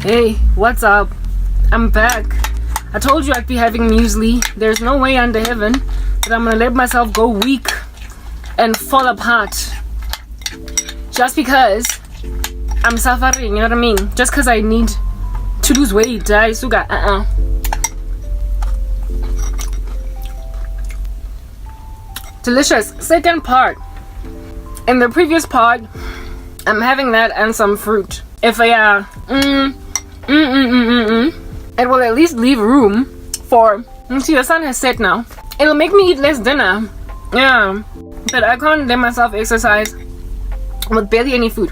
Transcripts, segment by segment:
Hey, what's up? I'm back. I told you I'd be having muesli. There's no way under heaven that I'm gonna let myself go weak and fall apart just because I'm suffering, you know what I mean? Just because I need to lose weight. Suga. Delicious. Second part. In the previous part, I'm having that and some fruit. If I it will at least leave room for. See, the sun has set now. It'll make me eat less dinner. Yeah, but I can't let myself exercise with barely any food.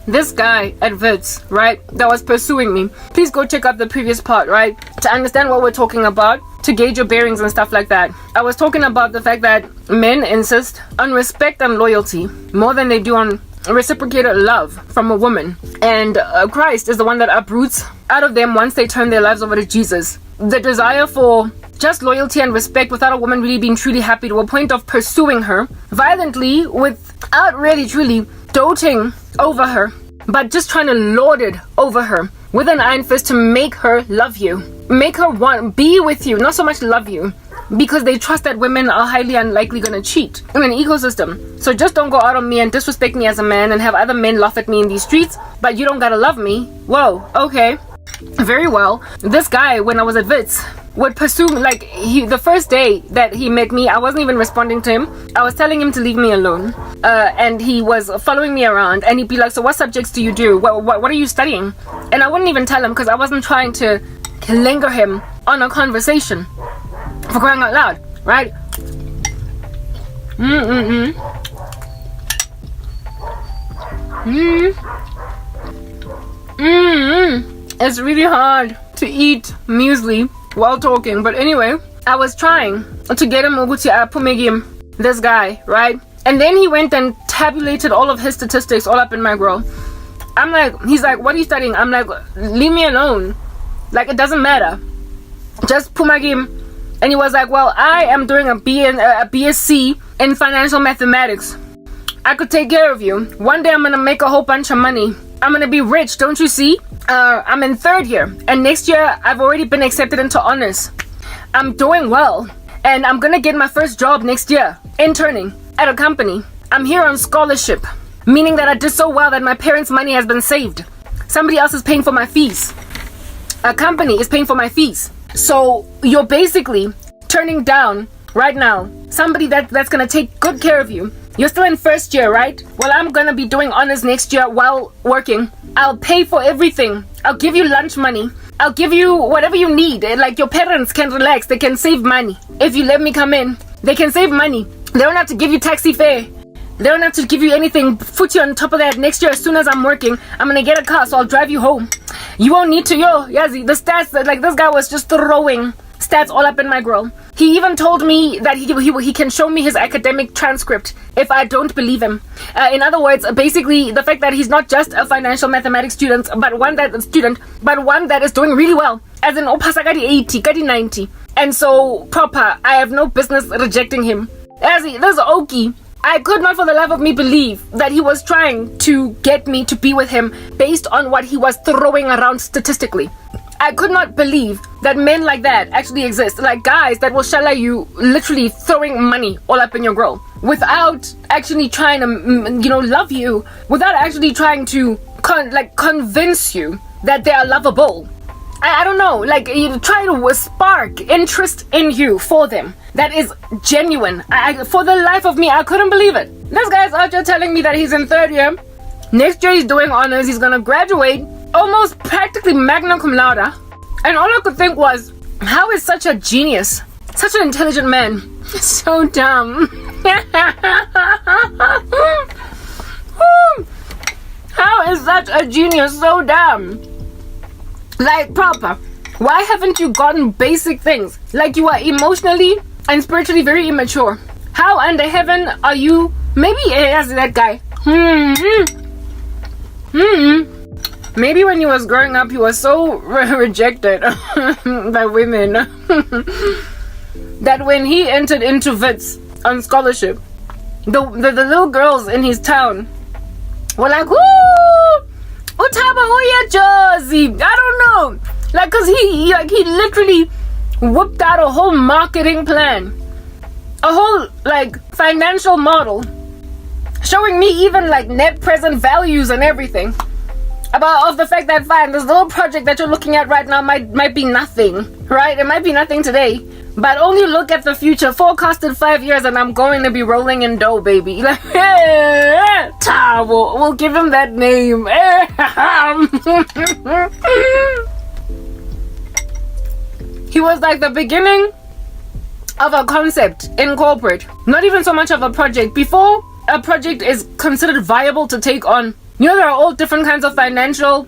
This guy at Wits, right, that was pursuing me. Please go check out the previous part, right, to understand what we're talking about, to gauge your bearings and stuff like that. I was talking about the fact that men insist on respect and loyalty more than they do on reciprocated love from a woman, and Christ is the one that uproots out of them once they turn their lives over to Jesus. The desire for just loyalty and respect without a woman really being truly happy, to a point of pursuing her violently without really truly doting over her, but just trying to lord it over her with an iron fist to make her love you, make her want be with you, not so much love you, because they trust that women are highly unlikely gonna cheat in an ecosystem. So just don't go out on me and disrespect me as a man and have other men laugh at me in these streets, but you don't gotta love me. Whoa, okay, very well. This guy, when I was at Wits, would pursue, like, the first day that he met me, I wasn't even responding to him. I was telling him to leave me alone, and he was following me around, and he'd be like, so what subjects do you do? What are you studying? And I wouldn't even tell him, because I wasn't trying to linger him on a conversation, for crying out loud, right? It's really hard to eat muesli while talking, but anyway, I was trying to get him this guy, right? And then he went and tabulated all of his statistics all up in my grill. I'm like, he's like, what are you studying? I'm like, leave me alone, like, it doesn't matter, just pumagim. And he was like, well, I am doing a BSc in financial mathematics. I could take care of you. One day I'm gonna make a whole bunch of money. I'm gonna be rich, don't you see? I'm in third year, and next year I've already been accepted into honors. I'm doing well, and I'm gonna get my first job next year, interning at a company. I'm here on scholarship, meaning that I did so well that my parents' money has been saved. Somebody else is paying for my fees. A company is paying for my fees. So you're basically turning down right now somebody that's gonna take good care of you. You're still in first year, right? Well, I'm gonna be doing honors next year while working. I'll pay for everything. I'll give you lunch money. I'll give you whatever you need. Like, your parents can relax. They can save money. If you let me come in, they can save money. They don't have to give you taxi fare. They don't have to give you anything. Put you on top of that. Next year, as soon as I'm working, I'm gonna get a car, so I'll drive you home. You won't need to, Yazi, the stats, like, this guy was just throwing stats all up in my grill. He even told me that he can show me his academic transcript if I don't believe him. In other words, basically, the fact that he's not just a financial mathematics student, but one that is doing really well, as in opasagadi 80, kadi 90. And so, proper, I have no business rejecting him. Yazi, this is Oki. I could not for the life of me believe that he was trying to get me to be with him based on what he was throwing around statistically. I could not believe that men like that actually exist. Like, guys that will shalla you, literally throwing money all up in your grill without actually trying to, love you, without actually trying to convince you that they are lovable. I don't know, like, you try to spark interest in you for them that is genuine. For the life of me, I couldn't believe it. This guy's out here telling me that he's in third year. Next year he's doing honors. He's gonna graduate almost practically magna cum laude. And all I could think was, how is such a genius, such an intelligent man, so dumb? How is such a genius so dumb? Like, proper, why haven't you gotten basic things? Like, you are emotionally and spiritually very immature. How under heaven are you? Maybe as that guy. Maybe when he was growing up, he was so rejected by women that when he entered into Wits on scholarship, the little girls in his town were like, woo! Utaba Oya Jersey. I don't know. Like, cause he literally whipped out a whole marketing plan. A whole like financial model. Showing me even like net present values and everything. Of the fact that fine, this little project that you're looking at right now might be nothing. Right? It might be nothing today. But only look at the future. Forecasted 5 years and I'm going to be rolling in dough, baby. Like, we'll give him that name. He was like the beginning of a concept in corporate. Not even so much of a project. Before a project is considered viable to take on, you know, there are all different kinds of financial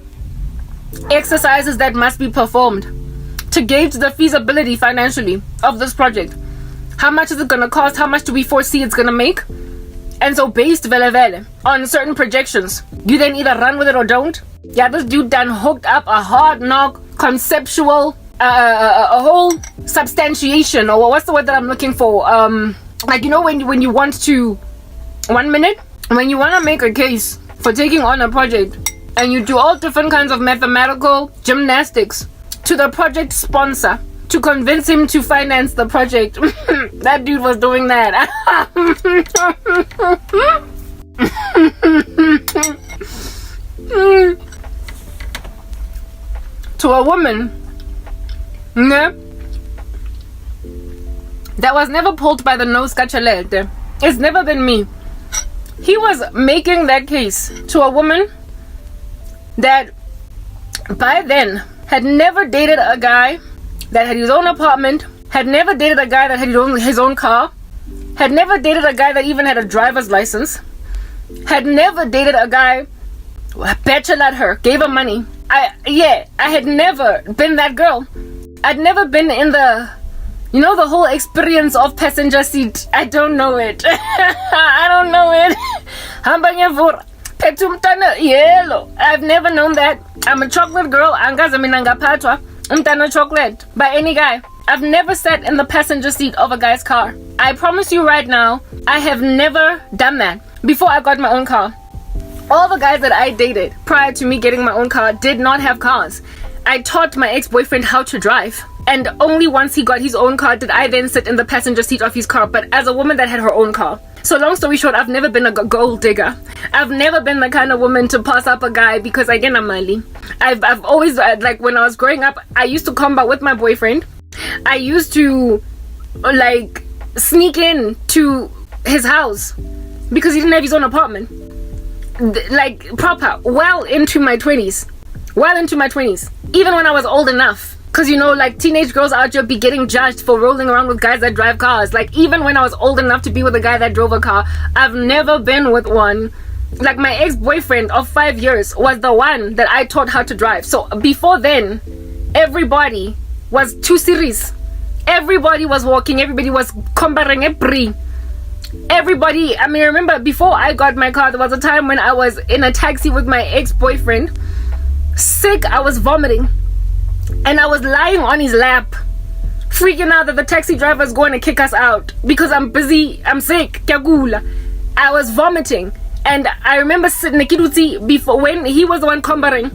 exercises that must be performed to gauge the feasibility financially of this project. How much is it gonna cost? How much do we foresee it's gonna make? And so based on certain projections, you then either run with it or don't. Yeah, this dude done hooked up a hard knock conceptual a whole substantiation, or what's the word that I'm looking for? Like, you know, when you want to 1 minute, when you want to make a case for taking on a project, and you do all different kinds of mathematical gymnastics to the project sponsor to convince him to finance the project. That dude was doing that. To a woman, yeah, that was never pulled by the nose cachalete. It's never been me. He was making that case to a woman that by then had never dated a guy that had his own apartment, had never dated a guy that had his own car, had never dated a guy that even had a driver's license, had never dated a guy who bachelored her, gave her money. I had never been that girl. I'd never been in the, you know, the whole experience of passenger seat. I don't know it. I don't know it. I've never known that. I'm a chocolate girl. Chocolate by any guy. I've never sat in the passenger seat of a guy's car. I promise you right now, I have never done that before I got my own car. All the guys that I dated prior to me getting my own car did not have cars. I taught my ex-boyfriend how to drive. And only once he got his own car did I then sit in the passenger seat of his car, but as a woman that had her own car. So long story short, I've never been a gold digger. I've never been the kind of woman to pass up a guy because I get a money. I've always, like when I was growing up, I used to combat with my boyfriend. I used to like sneak in to his house because he didn't have his own apartment. Like proper, well into my 20s. Even when I was old enough. Because, you know, like teenage girls out here be getting judged for rolling around with guys that drive cars. Like, even when I was old enough to be with a guy that drove a car, I've never been with one. Like, my ex-boyfriend of 5 years was the one that I taught how to drive. So, before then, everybody was too serious. Everybody was walking. Everybody was comparing a pre. Everybody, I mean, remember, before I got my car, there was a time when I was in a taxi with my ex-boyfriend. Sick, I was vomiting. And I was lying on his lap, freaking out that the taxi driver is going to kick us out because I'm busy, I'm sick, I was vomiting. And I remember sitting before when he was the one comparing,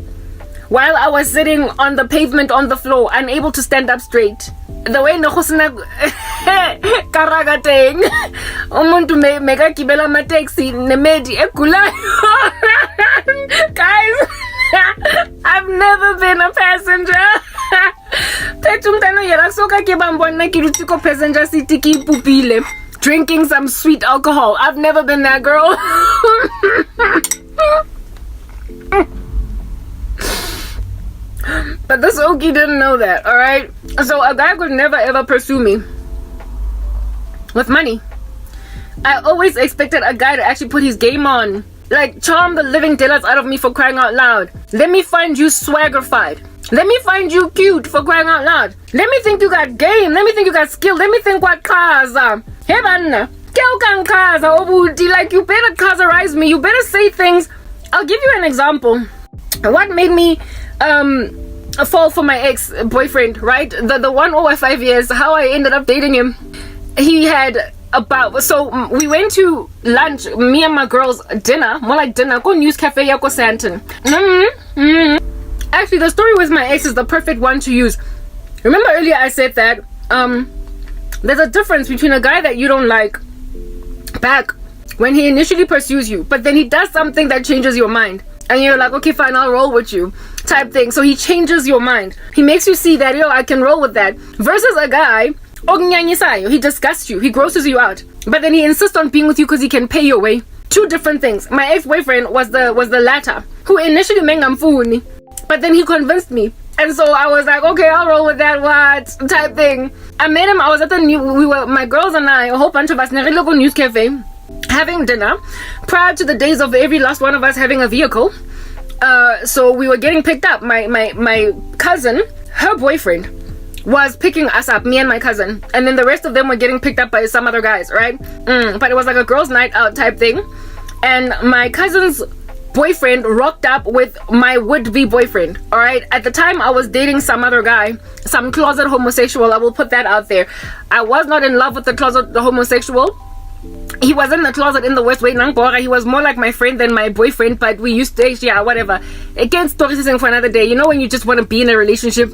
while I was sitting on the pavement on the floor, unable to stand up straight. The way Nohosna Karagateng Umuntu mega kibela ma taxi nemedi ekula. Guys, I've never been a passenger. Petumtano yera soka ke bambona kirutsiko passenger seat ki pupile drinking some sweet alcohol. I've never been that girl. But this Okie didn't know that, alright? So a guy could never ever pursue me with money. I always expected a guy to actually put his game on. Like, charm the living daylights out of me, for crying out loud. Let me find you swaggerfied. Let me find you cute, for crying out loud. Let me think you got game. Let me think you got skill. Let me think what cars are. Hey man, cars are like, you better causerize me. You better say things. I'll give you an example. What made me fall for my ex-boyfriend, right? The one over 5 years, how I ended up dating him. He had we went to lunch, me and my girls, dinner, more like dinner, go News Cafe, go Santon. Actually, the story with my ex is the perfect one to use. Remember earlier I said that there's a difference between a guy that you don't like back when he initially pursues you, but then he does something that changes your mind. And you're like, okay, fine, I'll roll with you type thing. So he changes your mind. He makes you see that, I can roll with that. Versus a guy, he disgusts you. He grosses you out. But then he insists on being with you because he can pay your way. Two different things. My ex-boyfriend was the latter, who initially mengamfuni, but then he convinced me. And so I was like, okay, I'll roll with that, what type thing. I met him. I was at my girls and I, a whole bunch of us, in a local News Cafe, having dinner prior to the days of every last one of us having a vehicle. So we were getting picked up. My cousin, her boyfriend, was picking us up, me and my cousin, and then the rest of them were getting picked up by some other guys, right? But it was like a girls' night out type thing. And my cousin's boyfriend rocked up with my would-be boyfriend. All right, at the time I was dating some other guy, some closet homosexual. I will put that out there. I was not in love with the homosexual. He was in the closet in the West Way. He was more like my friend than my boyfriend, but we used to, whatever. Again, stories for another day. When you just want to be in a relationship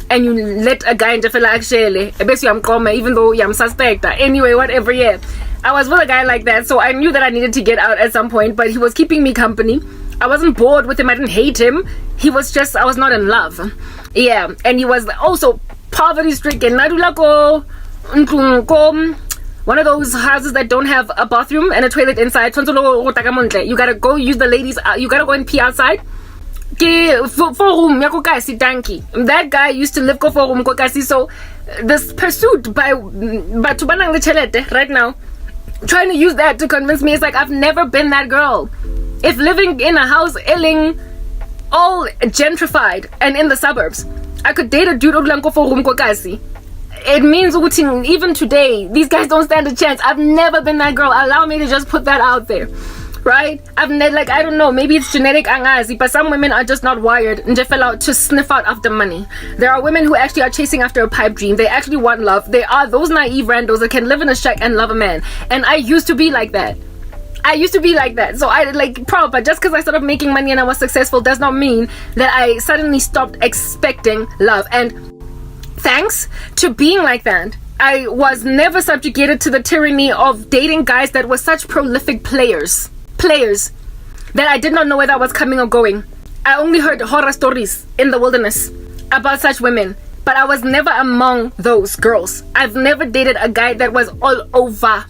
and you let a guy into actually, I bet you I'm calm, even though I'm suspect. Anyway, whatever, yeah. I was with a guy like that, so I knew that I needed to get out at some point, but he was keeping me company. I wasn't bored with him. I didn't hate him. He was just, I was not in love. Yeah, and he was also poverty-stricken. One of those houses that don't have a bathroom and a toilet inside. You gotta go use the ladies. You gotta go and pee outside. That guy used to live for room. So this pursuit by right now, trying to use that to convince me, it's like I've never been that girl. If living in a house all gentrified and in the suburbs, I could date a dude for room. It means even today, these guys don't stand a chance. I've never been that girl. Allow me to just put that out there, right? I don't know, maybe it's genetic angazi, but some women are just not wired and just fell out to sniff out after money. There are women who actually are chasing after a pipe dream. They actually want love. They are those naive randos that can live in a shack and love a man. And I used to be like that. So I but just because I started making money and I was successful does not mean that I suddenly stopped expecting love. And thanks to being like that, I was never subjugated to the tyranny of dating guys that were such prolific players that I did not know where that was coming or going. I only heard horror stories in the wilderness about such women, but I was never among those girls. I've never dated a guy that was all over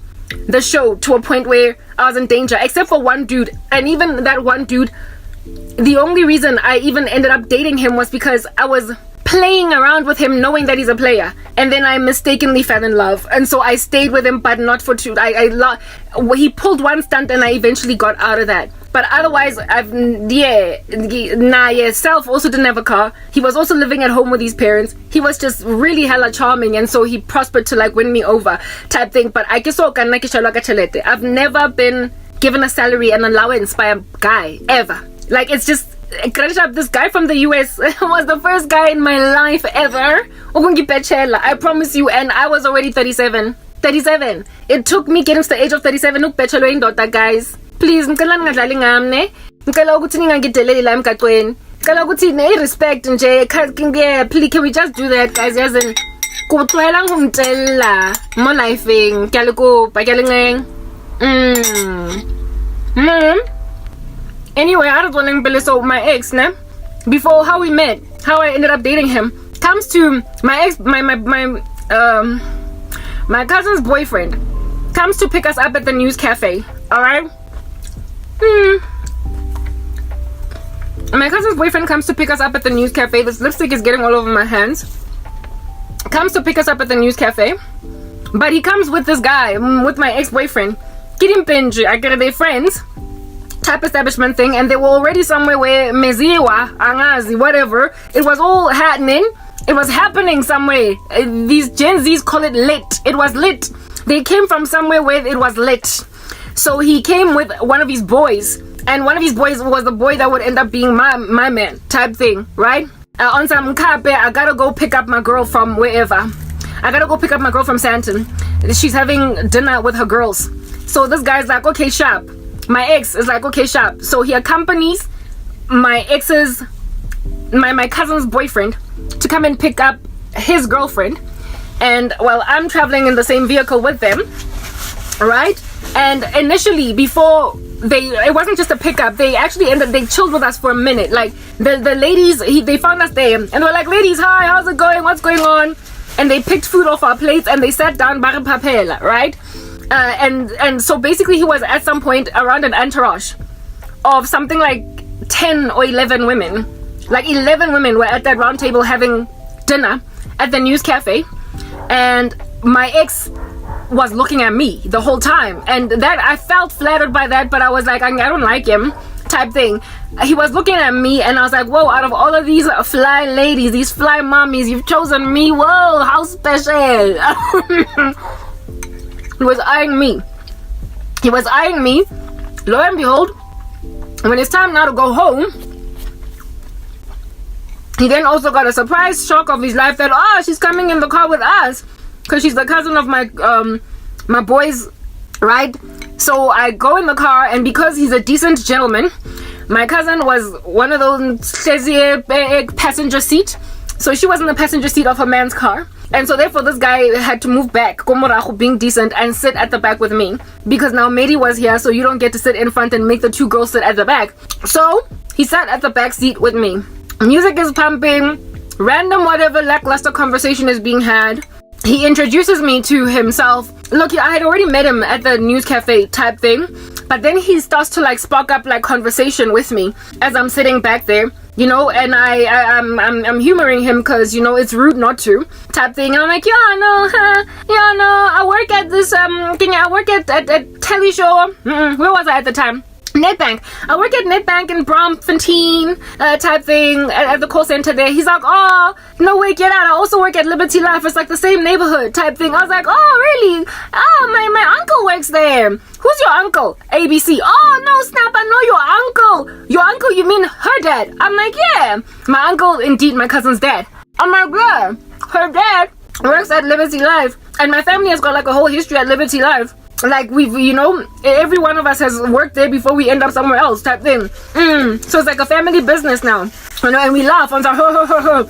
the show to a point where I was in danger, except for one dude. And even that one dude, the only reason I even ended up dating him was because I was playing around with him knowing that he's a player, and then I mistakenly fell in love, and so I stayed with him, but not for two. He pulled one stunt and I eventually got out of that, but otherwise Self also didn't have a car. He was also living at home with his parents. He was just really hella charming, and so he prospered to win me over type thing. But I've never been given a salary and allowance by a guy ever. It's just this guy from the US was the first guy in my life ever. I promise you, and I was already 37. It took me getting to the age of 37 guys. Please, respect nje. Please, can we just do that, guys? More lifing. Anyway, I was wondering, so my ex, before how we met, how I ended up dating him, comes to my ex, my cousin's boyfriend comes to pick us up at the News Cafe. All right. My cousin's boyfriend comes to pick us up at the News Cafe. This lipstick is getting all over my hands. Comes to pick us up at the News Cafe, but he comes with this guy, with my ex-boyfriend. They're friends. Type establishment thing, and they were already somewhere where meziwa, angazi, whatever. It was all happening. It was happening somewhere. These Gen Zs call it lit. It was lit. They came from somewhere where it was lit. So he came with one of his boys, and one of his boys was the boy that would end up being my man type thing, right? On some kape, I gotta go pick up my girl from wherever. I gotta go pick up my girl from Santon. She's having dinner with her girls. So this guy's like, okay, sharp. My ex is like, okay, sharp. So he accompanies my cousin's boyfriend to come and pick up his girlfriend. And while I'm traveling in the same vehicle with them, right? And initially, before it wasn't just a pickup, they chilled with us for a minute. Like the ladies, they found us there and they were like, ladies, hi, how's it going? What's going on? And they picked food off our plates and they sat down, right? And so basically he was at some point around an entourage of something like 10 or 11 women. Like 11 women were at that round table having dinner at the news cafe. And my ex was looking at me the whole time, and that I felt flattered by that, but I was like, I don't like him type thing. He was looking at me and I was like, whoa, out of all of these fly ladies, these fly mommies, you've chosen me. Whoa, how special. He was eyeing me. Lo and behold, when it's time now to go home, he then also got a surprise shock of his life that, oh, she's coming in the car with us because she's the cousin of my boys, right? So I go in the car, and because he's a decent gentleman, my cousin was one of those passenger seat. So she was in the passenger seat of her man's car. And so therefore this guy had to move back, being decent, and sit at the back with me. Because now Mary was here, so you don't get to sit in front and make the two girls sit at the back. So he sat at the back seat with me. Music is pumping, random whatever lackluster conversation is being had. He introduces me to himself. Look, I had already met him at the news cafe type thing, but then he starts to like spark up like conversation with me as I'm sitting back there, you know, and I'm humoring him because, you know, it's rude not to type thing. And I'm like, I work at this thing. I work at Telly Show. Where was I at the time? Nedbank. I work at Nedbank in Bromfontein type thing at the call center there. He's like, oh, no way, get out. I also work at Liberty Life. It's like the same neighborhood type thing. I was like, oh, really? Oh, my uncle works there. Who's your uncle? ABC. Oh, no, snap, I know your uncle. Your uncle, you mean her dad? I'm like, yeah. My uncle, indeed, my cousin's dad. I'm like, yeah. Her dad works at Liberty Life. And my family has got like a whole history at Liberty Life. Like we've, you know, every one of us has worked there before we end up somewhere else type thing. So it's like a family business now, you know, and we laugh and say, ho, ho, ho, ho.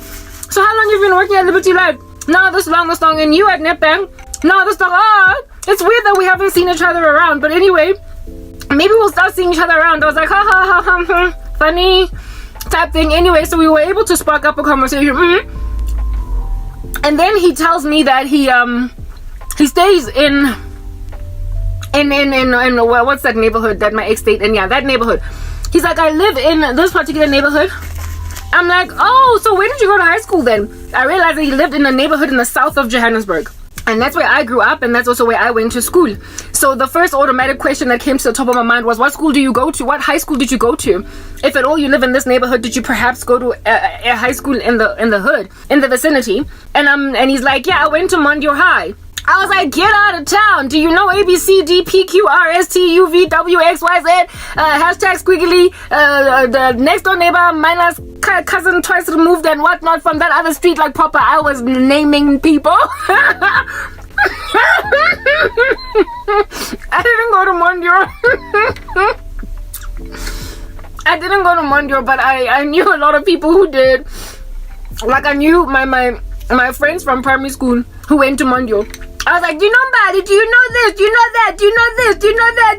So how long have you been working at Liberty Life? No, this long, and you at Nedbank? No, this long. Oh, it's weird that we haven't seen each other around, but anyway, maybe we'll start seeing each other around. I was like, ha ha ha ha, funny type thing. Anyway, so we were able to spark up a conversation. And then he tells me that he stays in what's that neighborhood that my ex stayed in? Yeah, that neighborhood. He's like, I live in this particular neighborhood. I'm like, oh, so where did you go to high school then? I realized that he lived in a neighborhood in the south of Johannesburg. And that's where I grew up, and that's also where I went to school. So the first automatic question that came to the top of my mind was, what school do you go to? What high school did you go to? If at all you live in this neighborhood, did you perhaps go to a high school in the hood, in the vicinity? And he's like, yeah, I went to Mondio High. I was like, get out of town. Do you know ABCDPQRSTUVWXYZ? Hashtag squiggly. The next door neighbor minus cousin twice removed and whatnot from that other street, like proper. I was naming people. I didn't go to Mondio. But I knew a lot of people who did. Like I knew my friends from primary school who went to Mondio. I was like, do you know Maddie? Do you know this? Do you know that? Do you know this? Do you know that?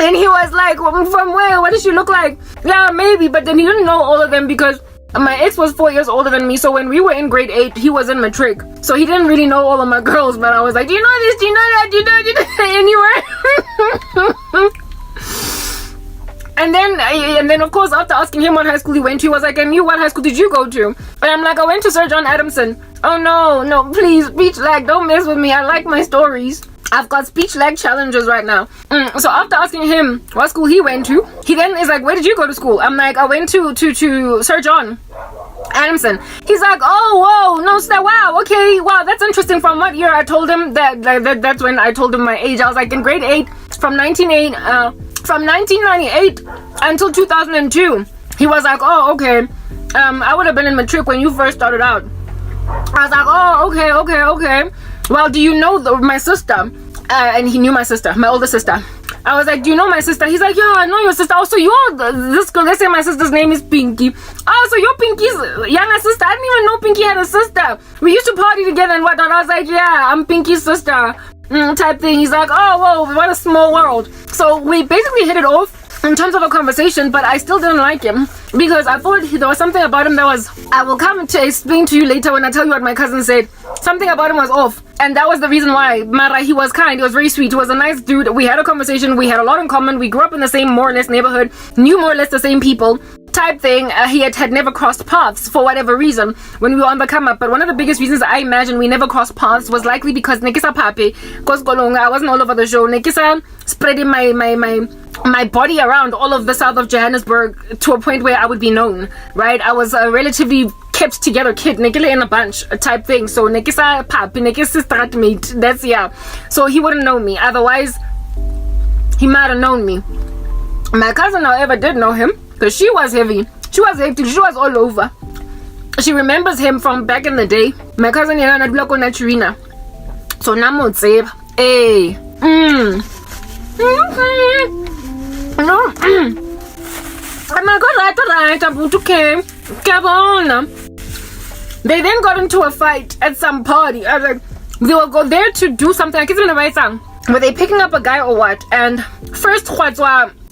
And he was like, well, from where? What does she look like? Yeah, maybe. But then he didn't know all of them because my ex was 4 years older than me. So when we were in grade 8, he was in matric. So he didn't really know all of my girls. But I was like, do you know this? Do you know that? Do you know anywhere? And then of course after asking him what high school he went to, he was like, and you, what high school did you go to? And I'm like, I went to Sir John Adamson. Oh no, please, speech lag, don't mess with me. I like my stories. I've got speech lag challenges right now. So after asking him what school he went to, he then is like, where did you go to school? I'm like, I went to Sir John Adamson. He's like, oh, whoa, no, wow, okay, wow, that's interesting. From what year? I told him that's when I told him my age. I was like, in grade 8, from 1998 until 2002. He was like, oh, okay. I would have been in matric when you first started out. I was like, oh, okay. Well, do you know my sister? And he knew my sister, my older sister. I was like, do you know my sister? He's like, yeah, I know your sister. Oh, so you're this girl. Let's say my sister's name is Pinky. Oh, so you're Pinky's younger sister. I didn't even know Pinky had a sister. We used to party together and whatnot. I was like, yeah, I'm Pinky's sister. Type thing. He's like, oh, whoa, what a small world. So we basically hit it off in terms of a conversation, but I still didn't like him because I thought there was something about him that was, I will come to explain to you later when I tell you what my cousin said. Something about him was off, and that was the reason why. Mara, he was kind, he was very sweet, he was a nice dude. We had a conversation, we had a lot in common, we grew up in the same more or less neighborhood, knew more or less the same people type thing. He had never crossed paths for whatever reason when we were on the come up, but one of the biggest reasons I imagine we never crossed paths was likely because Nekisa Pape, I wasn't all over the show. Nekisa spreading my body around all of the south of Johannesburg to a point where I would be known, right? I was a relatively kept together kid, Nekile in a bunch type thing. So Nekisa Pape, Nekisa stratmate, that's yeah. So he wouldn't know me. Otherwise, he might have known me. My cousin, however, did know him because she was heavy. She was hectic. She was all over. She remembers him from back in the day. My cousin, Naturina. So Namo Tseb. Hey. No. Oh my God, right. Abutu came. They then got into a fight at some party. I was like, they will go there to do something. I can't even write down. Were they picking up a guy or what? And first,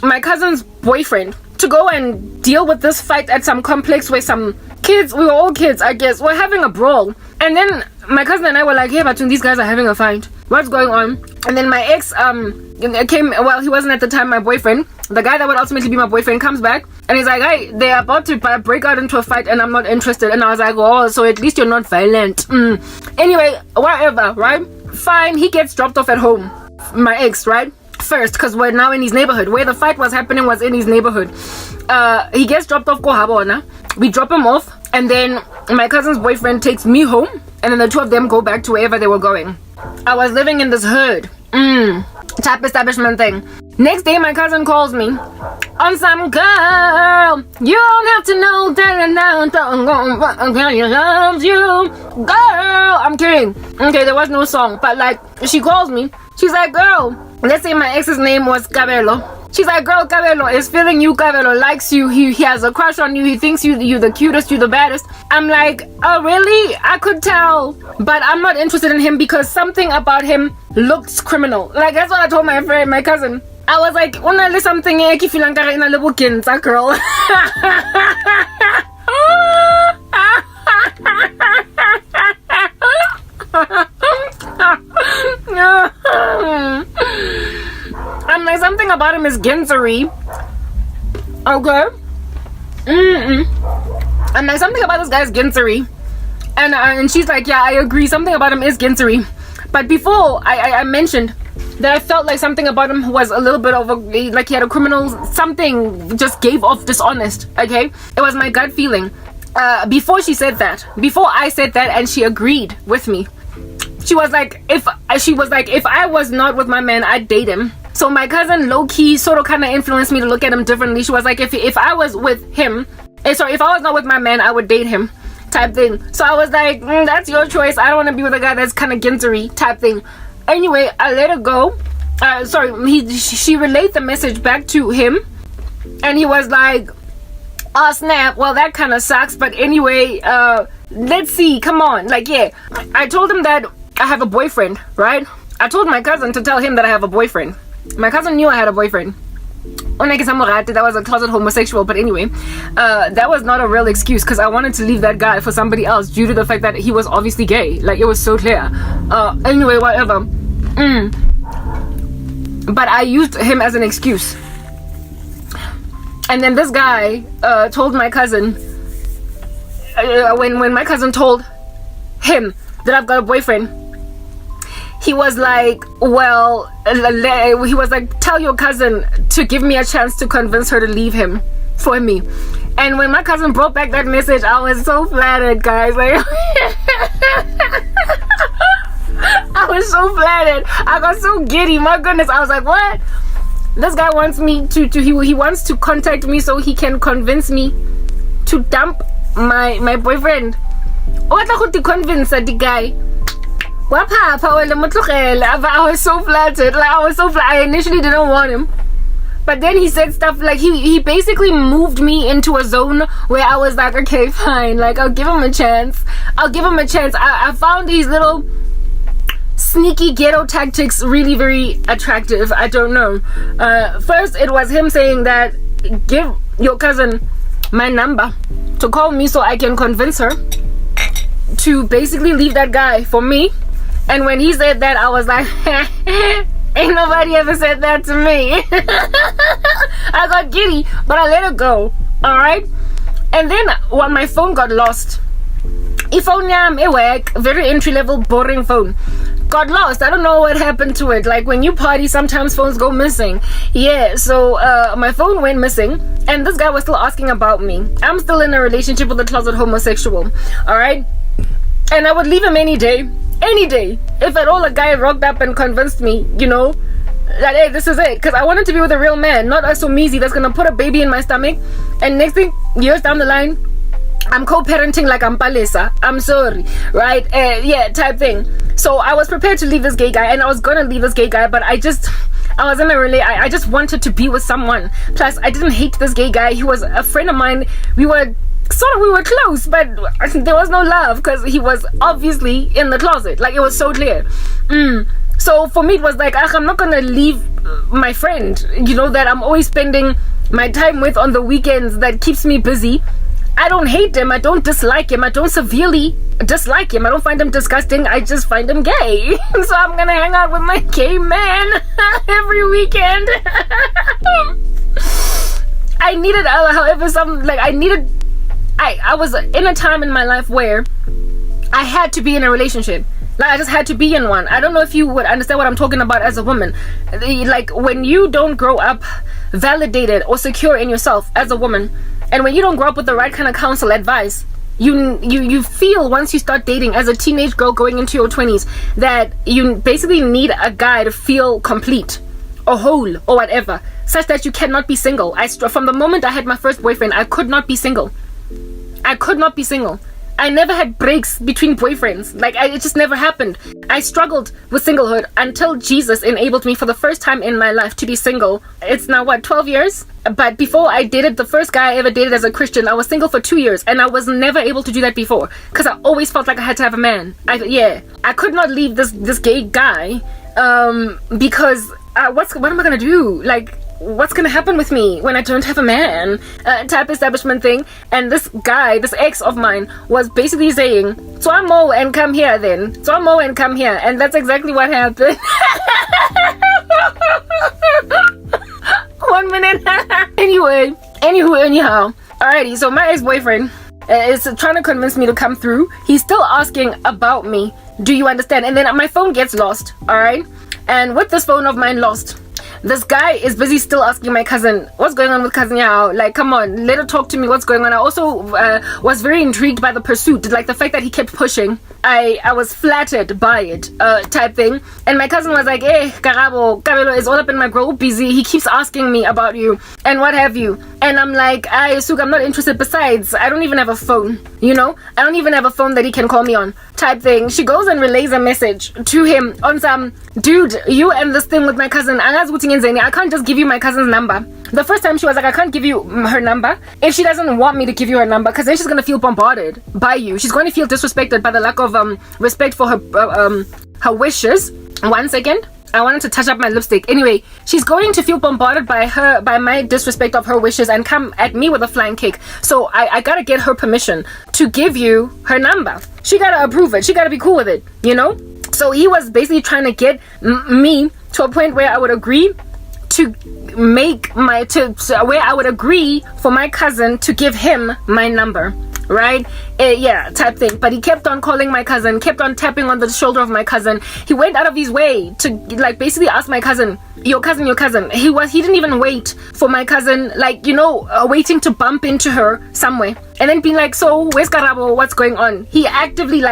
my cousin's boyfriend to go and deal with this fight at some complex where some kids, we were all kids, I guess, were having a brawl. And then my cousin and I were like, hey, but these guys are having a fight. What's going on? And then my ex came, well, he wasn't at the time my boyfriend. The guy that would ultimately be my boyfriend comes back and he's like, hey, they're about to break out into a fight and I'm not interested. And I was like, oh, so at least you're not violent. Anyway, whatever, right? Fine, he gets dropped off at home. My ex, right? First, because we're now in his neighborhood. Where the fight was happening was in his neighborhood. He gets dropped off Kohabona. We drop him off and then my cousin's boyfriend takes me home and then the two of them go back to wherever they were going. I was living in this hood type establishment thing. Next day my cousin calls me on some girl. You don't have to know that girl loves you. Girl, I'm kidding. Okay, there was no song, but like she calls me. She's like, girl, let's say my ex's name was Cabello. She's like, girl, Cabello is feeling you. Cabello likes you. He has a crush on you. He thinks you're the cutest, you're the baddest. I'm like, oh, really? I could tell. But I'm not interested in him because something about him looks criminal. Like, that's what I told my friend, my cousin. I was like, unale something in a little girl. I'm like, something about him is ginsery. Okay. I'm like, something about this guy's ginsery. And she's like, yeah, I agree. Something about him is ginsery. But before, I mentioned that I felt like something about him was a little bit of like he had a criminal, something just gave off dishonest, okay? It was my gut feeling. Before I said that and she agreed with me. She was like, if I was not with my man, I'd date him. So my cousin low-key sort of kind of influenced me to look at him differently. She was like, if I was with him, if I was not with my man, I would date him type thing. So I was like, that's your choice. I don't want to be with a guy that's kind of ginsery type thing. Anyway, I let it go. She relayed the message back to him. And he was like, oh snap, well that kind of sucks. But anyway, let's see, come on. Like, yeah. I told him that I have a boyfriend, right? I told my cousin to tell him that I have a boyfriend. My cousin knew I had a boyfriend. That was a closet homosexual, but anyway, that was not a real excuse because I wanted to leave that guy for somebody else due to the fact that he was obviously gay. Like, it was so clear. Anyway, whatever. But I used him as an excuse. And then this guy told my cousin, when my cousin told him that I've got a boyfriend, he was like, well, he was like, tell your cousin to give me a chance to convince her to leave him for me. And when my cousin brought back that message, I was so flattered, guys. Like, I was so flattered. I got so giddy. My goodness. I was like, what? This guy wants me he wants to contact me so he can convince me to dump my boyfriend what to convince the guy. I was so flattered. Like, I initially didn't want him. But then he said stuff like he basically moved me into a zone where I was like, okay, fine. Like, I'll give him a chance. I found these little sneaky ghetto tactics really very attractive. I don't know. First, it was him saying that give your cousin my number to call me so I can convince her to basically leave that guy for me. And when he said that, I was like, ain't nobody ever said that to me. I got giddy, but I let it go. Alright? And then when my phone got lost, very entry-level boring phone, got lost. I don't know what happened to it. Like, when you party, sometimes phones go missing. Yeah, so my phone went missing, and this guy was still asking about me. I'm still in a relationship with a closet homosexual. Alright? And I would leave him any day. If at all a guy rocked up and convinced me, you know, that hey, this is it, because I wanted to be with a real man, not a somizi that's gonna put a baby in my stomach, and next thing, years down the line, I'm co-parenting like I'm Palesa. I'm sorry, right? Yeah, type thing. So I was prepared to leave this gay guy, and I was gonna leave this gay guy, but I was in a I just wanted to be with someone. Plus, I didn't hate this gay guy. He was a friend of mine. We were close, but there was no love because he was obviously in the closet. Like, it was so clear. So for me, it was like, I'm not gonna leave my friend, you know, that I'm always spending my time with on the weekends, that keeps me busy. I don't hate him. I don't dislike him. I don't severely dislike him. I don't find him disgusting. I just find him gay. So I'm gonna hang out with my gay man every weekend. I needed, however, I was in a time in my life where I had to be in a relationship. Like, I just had to be in one. I don't know if you would understand what I'm talking about as a woman. Like, when you don't grow up validated or secure in yourself as a woman, and when you don't grow up with the right kind of counsel, advice, you feel once you start dating as a teenage girl going into your 20s that you basically need a guy to feel complete or whole or whatever, such that you cannot be single. From the moment I had my first boyfriend, I could not be single. I never had breaks between boyfriends. Like, it just never happened. I struggled with singlehood until Jesus enabled me for the first time in my life to be single. It's now, 12 years? But before I dated the first guy I ever dated as a Christian, I was single for 2 years, and I was never able to do that before because I always felt like I had to have a man. I could not leave this gay guy because what am I gonna do? Like, what's gonna happen with me when I don't have a man? Type establishment thing. And this guy, this ex of mine, was basically saying, Swamo and come here then. Swamo and come here. And that's exactly what happened. 1 minute. Anyhow. Alrighty, so my ex-boyfriend is trying to convince me to come through. He's still asking about me. Do you understand? And then my phone gets lost. Alright? And with this phone of mine lost, this guy is busy still asking my cousin, what's going on with cousin Yao? Like, come on, let her talk to me, what's going on? I also was very intrigued by the pursuit, like the fact that he kept pushing. I was flattered by it, type thing. And my cousin was like, hey, Karabo, Kabelo is all up in my group, busy. He keeps asking me about you and what have you. And I'm like, I'm not interested. Besides, I don't even have a phone, you know? I don't even have a phone that he can call me on, type thing. She goes and relays a message to him on some, dude, you and this thing with my cousin, I can't just give you my cousin's number. The first time she was like, I can't give you her number if she doesn't want me to give you her number, because then she's gonna feel bombarded by you. She's going to feel disrespected by the lack of respect for her wishes. 1 second, I wanted to touch up my lipstick. Anyway, she's going to feel bombarded by my disrespect of her wishes and come at me with a flying kick. So I gotta get her permission to give you her number. She gotta approve it. She gotta be cool with it, you know? So he was basically trying to get me to a point where I would agree to where I would agree for my cousin to give him my number, right? Type thing. But he kept on calling my cousin, kept on tapping on the shoulder of my cousin. He went out of his way to like basically ask my cousin, your cousin. He didn't even wait for my cousin, like, you know, waiting to bump into her somewhere and then being like, so where's Karabo, what's going on? He actively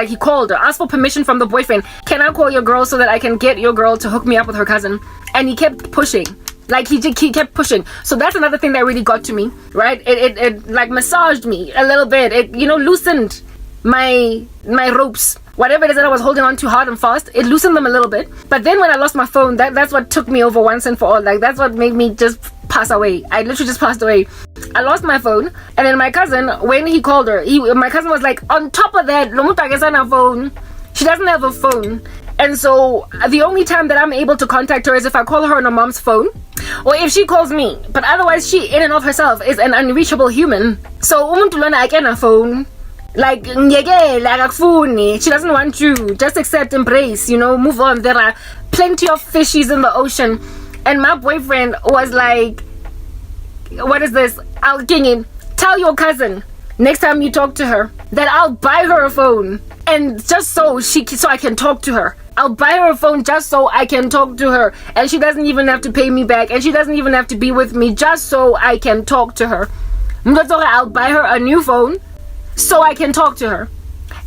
he called her, asked for permission from the boyfriend, can I call your girl so that I can get your girl to hook me up with her cousin? And he kept pushing. Like he kept pushing. So that's another thing that really got to me, right? It like massaged me a little bit. It, you know, loosened my ropes. Whatever it is that I was holding on to hard and fast, it loosened them a little bit. But then when I lost my phone, that's what took me over once and for all. Like, that's what made me just pass away. I literally just passed away. I lost my phone, and then my cousin, when he called her, my cousin was like, on top of that, phone. She doesn't have a phone. And so the only time that I'm able to contact her is if I call her on her mom's phone, or if she calls me. But otherwise, she in and of herself is an unreachable human. So umuntu lona akena phone. Like, she doesn't want you. Just accept, embrace, you know, move on. There are plenty of fishies in the ocean. And my boyfriend was like, what is this? Tell your cousin next time you talk to her that I'll buy her a phone. And just so I can talk to her. I'll buy her a phone just so I can talk to her. And she doesn't even have to pay me back. And she doesn't even have to be with me just so I can talk to her. I'll buy her a new phone so I can talk to her.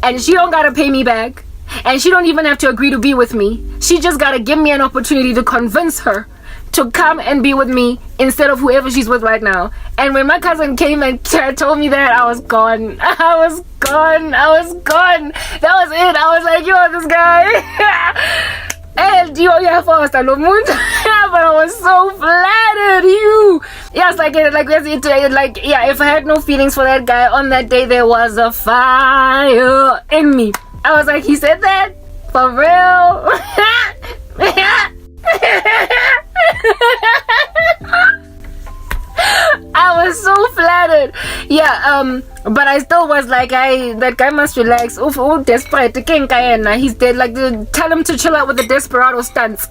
And she don't gotta pay me back. And she don't even have to agree to be with me. She just gotta give me an opportunity to convince her to come and be with me instead of whoever she's with right now. And when my cousin came and told me that, I was gone. I was gone. That was it. I was like, yo, this guy. And you have first but I was so flattered. If I had no feelings for that guy on that day, there was a fire in me. I was like, he said that? For real? I was so flattered. But I still was like, that guy must relax. Desperate. He's dead. Like, tell him to chill out with the desperado stunts.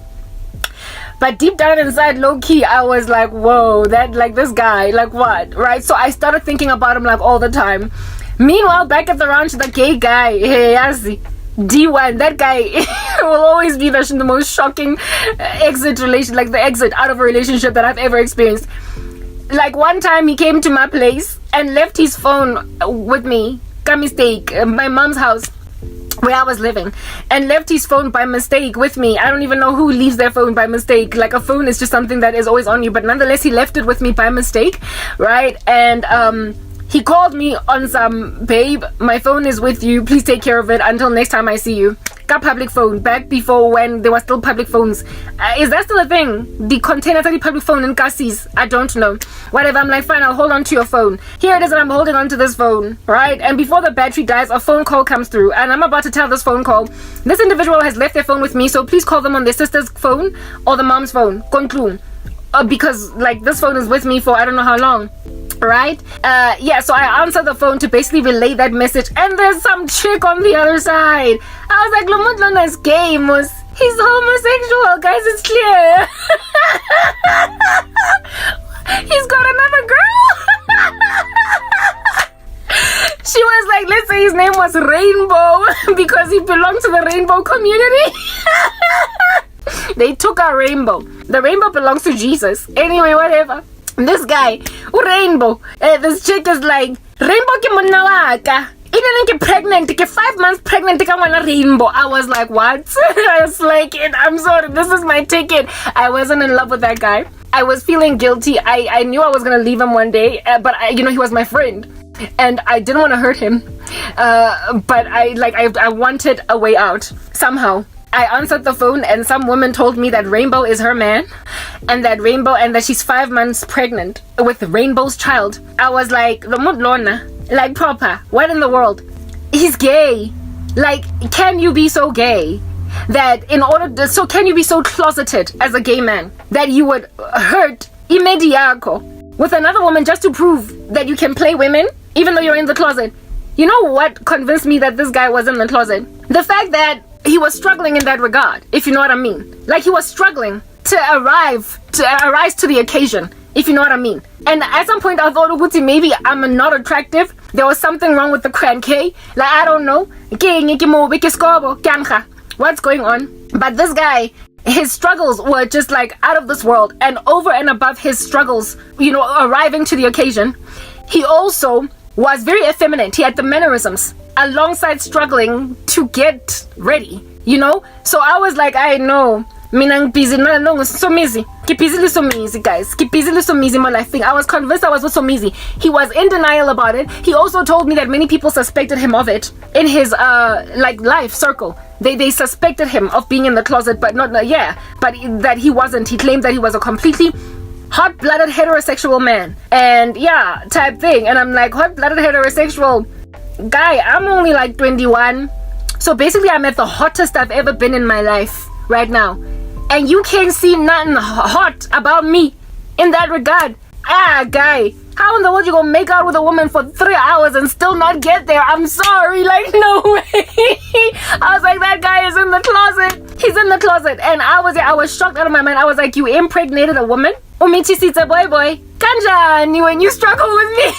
But deep down inside, low key, I was like, whoa, this guy, like what, right? So I started thinking about him like all the time. Meanwhile, back at the ranch, the gay guy, D1, that guy will always be the most shocking exit out of a relationship that I've ever experienced. Like, one time he came to my place and left his phone with me, by mistake, my mom's house where I was living, and left his phone by mistake with me. I don't even know who leaves their phone by mistake. Like, a phone is just something that is always on you, but nonetheless he left it with me by mistake, right? And he called me on some, babe, my phone is with you, please take care of it until next time I see you. Got public phone, back before when there were still public phones. Is that still a thing? The container the public phone in Cassis? I don't know. Whatever, I'm like, fine, I'll hold on to your phone. Here it is, and I'm holding on to this phone, right? And before the battery dies, a phone call comes through, and I'm about to tell this phone call, this individual has left their phone with me, so please call them on their sister's phone or the mom's phone. Conclude. Because, like, this phone is with me for I don't know how long. Right? So I answered the phone to basically relay that message, and there's some chick on the other side. I was like, Lomudlona's gay, Mus. He's homosexual, guys, it's clear. He's got another girl. She was like, let's say his name was Rainbow because he belonged to the rainbow community. They took our rainbow. The rainbow belongs to Jesus. Anyway, whatever. This guy, Rainbow, this chick is like, Rainbow ke monna wa ka. Ke pregnant, ke 5 months pregnant, ke ngwana Rainbow. I was like, what? I was like, I'm sorry, this is my ticket. I wasn't in love with that guy. I was feeling guilty. I knew I was gonna leave him one day, but he was my friend, and I didn't want to hurt him. But I wanted a way out somehow. I answered the phone, and some woman told me that Rainbow is her man, and that she's 5 months pregnant with Rainbow's child. I was like, like, proper, what in the world? He's gay. Like, can you be so gay that can you be so closeted as a gay man that you would hurt Imediako with another woman just to prove that you can play women even though you're in the closet? You know what convinced me that this guy was in the closet? The fact that he was struggling in that regard, if you know what I mean. Like, he was struggling to arise to the occasion, if you know what I mean. And at some point I thought, Uguti, maybe I'm not attractive. There was something wrong with the crank. Like, I don't know. What's going on? But this guy, his struggles were just like out of this world. And over and above his struggles, arriving to the occasion, he also was very effeminate. He had the mannerisms alongside struggling to get ready, So I was like, I know Mina busy no Somizi. Keep busy with Somizi, guys. Keep busy with Somizi my life thing. I was convinced I was with Somizi. He was in denial about it. He also told me that many people suspected him of it in his like life circle. They suspected him of being in the closet, but not but that he wasn't. He claimed that he was a completely hot-blooded heterosexual man, and type thing. And I'm like, hot-blooded heterosexual guy, I'm only like 21, so basically I'm at the hottest I've ever been in my life right now, and you can't see nothing hot about me in that regard. Guy, how in the world you gonna make out with a woman for 3 hours and still not get there? I'm sorry, like, no way. I was like, that guy is in the closet. He's in the closet. And I was shocked out of my mind. I was like, you impregnated a woman? Umitisita boy. Kanjani when you struggle with me.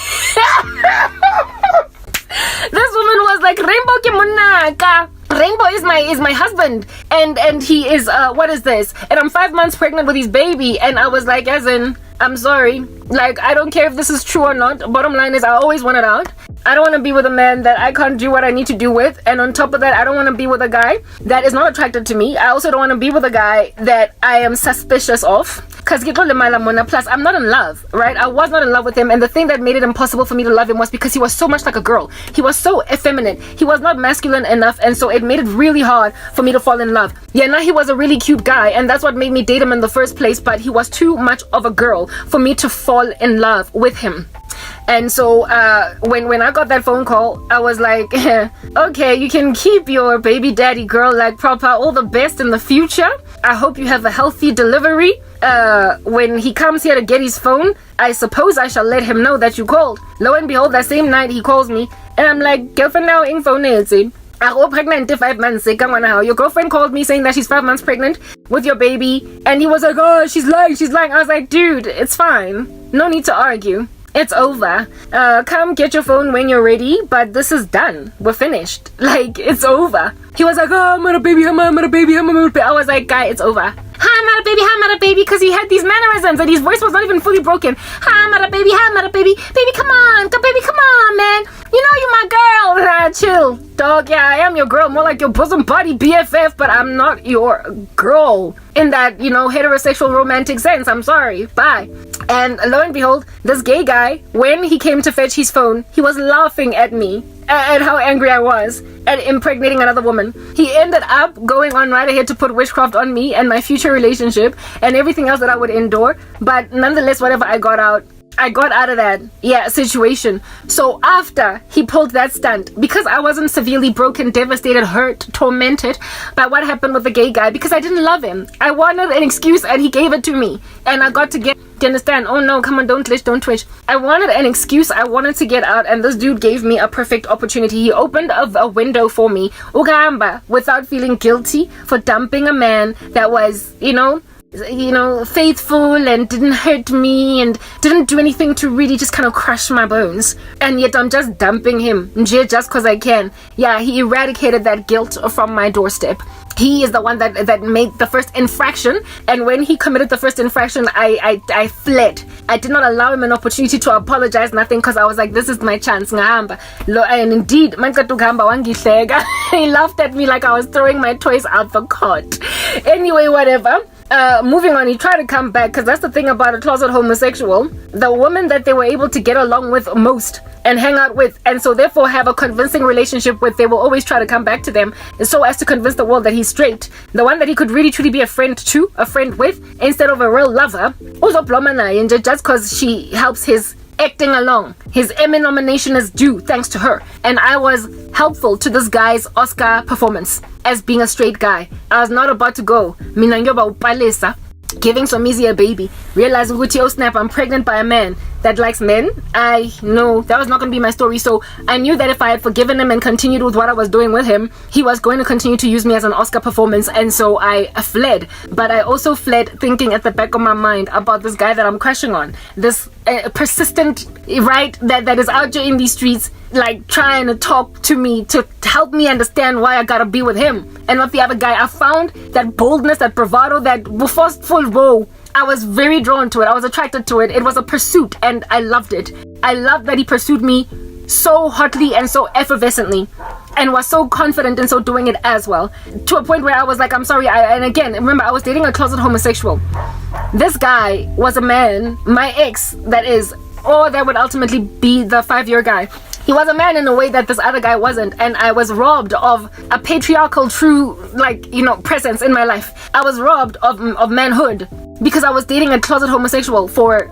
This woman was like, Rainbow Kimunaka. Rainbow is my husband, and he is what is this? And I'm 5 months pregnant with his baby, and I was like, as in, I'm sorry, like, I don't care if this is true or not. Bottom line is, I always want it out. I don't want to be with a man that I can't do what I need to do with, and on top of that, I don't want to be with a guy that is not attracted to me. I also don't want to be with a guy that I am suspicious of, because plus I'm not in love, right? I was not in love with him, and the thing that made it impossible for me to love him was because he was so much like a girl. He was so effeminate. He was not masculine enough, and so it made it really hard for me to fall in love. Now he was a really cute guy, and that's what made me date him in the first place, but he was too much of a girl for me to fall in love with him. And so when I got that phone call, I was like, okay, you can keep your baby daddy, girl, like, proper, all the best in the future. I hope you have a healthy delivery. When he comes here to get his phone, I suppose I shall let him know that you called. Lo and behold, that same night he calls me, and I'm like, girlfriend, now in phone I got pregnant 5 months. Your girlfriend called me saying that she's 5 months pregnant with your baby, and he was like, oh, she's lying. I was like, dude, it's fine. No need to argue. It's over. Come get your phone when you're ready, but this is done. We're finished. Like, it's over. He was like, oh, I'm not a baby. I was like, guy, it's over. I'm not a baby, because he had these mannerisms and his voice was not even fully broken. I'm not a baby. Baby, come on, man. You know you're my girl. Nah, chill, dog. Yeah, I am your girl, more like your bosom buddy, BFF, but I'm not your girl in that, heterosexual romantic sense. I'm sorry. Bye. And lo and behold, this gay guy, when he came to fetch his phone, he was laughing at me at how angry I was at impregnating another woman. He ended up going on right ahead to put witchcraft on me and my future relationship and everything else that I would endure. But nonetheless, whatever, I got out of that situation. So after he pulled that stunt, because I wasn't severely broken, devastated, hurt, tormented by what happened with the gay guy, because I didn't love him, I wanted an excuse, and he gave it to me, and I got to get, do you understand? Oh no, come on, don't twitch. I wanted an excuse, I wanted to get out, and this dude gave me a perfect opportunity. He opened a window for me, Ugamba, without feeling guilty for dumping a man that was, faithful and didn't hurt me and didn't do anything to really just kind of crush my bones, and yet I'm just dumping him just because I can. He eradicated that guilt from my doorstep. He is the one that made the first infraction, and when he committed the first infraction, I fled. I did not allow him an opportunity to apologize, nothing, because I was like, this is my chance. And indeed, he laughed at me like I was throwing my toys out the cot. Anyway, whatever. Moving on, he tried to come back, because that's the thing about a closet homosexual. The woman that they were able to get along with most and hang out with, and so therefore have a convincing relationship with, they will always try to come back to them so as to convince the world that he's straight. The one that he could really truly be a friend to, a friend with, instead of a real lover, just because she helps his acting along. His Emmy nomination is due thanks to her, and I was helpful to this guy's Oscar performance as being a straight guy. I was not about to go giving Somizi a baby, realizing Gucci, oh snap, I'm pregnant by a man that likes men. I know that was not going to be my story, so I knew that if I had forgiven him and continued with what I was doing with him, he was going to continue to use me as an Oscar performance, and so I fled. But I also fled thinking at the back of my mind about this guy that I'm crushing on, this persistent, right, that is out there in these streets, like trying to talk to me to help me understand why I gotta be with him and not the other guy. I found that boldness, that bravado, that forceful woe. I was very drawn to it. I was attracted to it. It was a pursuit, and I loved it. I loved that he pursued me so hotly and so effervescently. and was so confident in so doing it as well, to a point where I was like, I'm sorry. And again, remember, I was dating a closet homosexual. This guy was a man, my ex, that is, or that would ultimately be the 5-year guy. He was a man in a way that this other guy wasn't, and I was robbed of a patriarchal, true, presence in my life. I was robbed of manhood because I was dating a closet homosexual for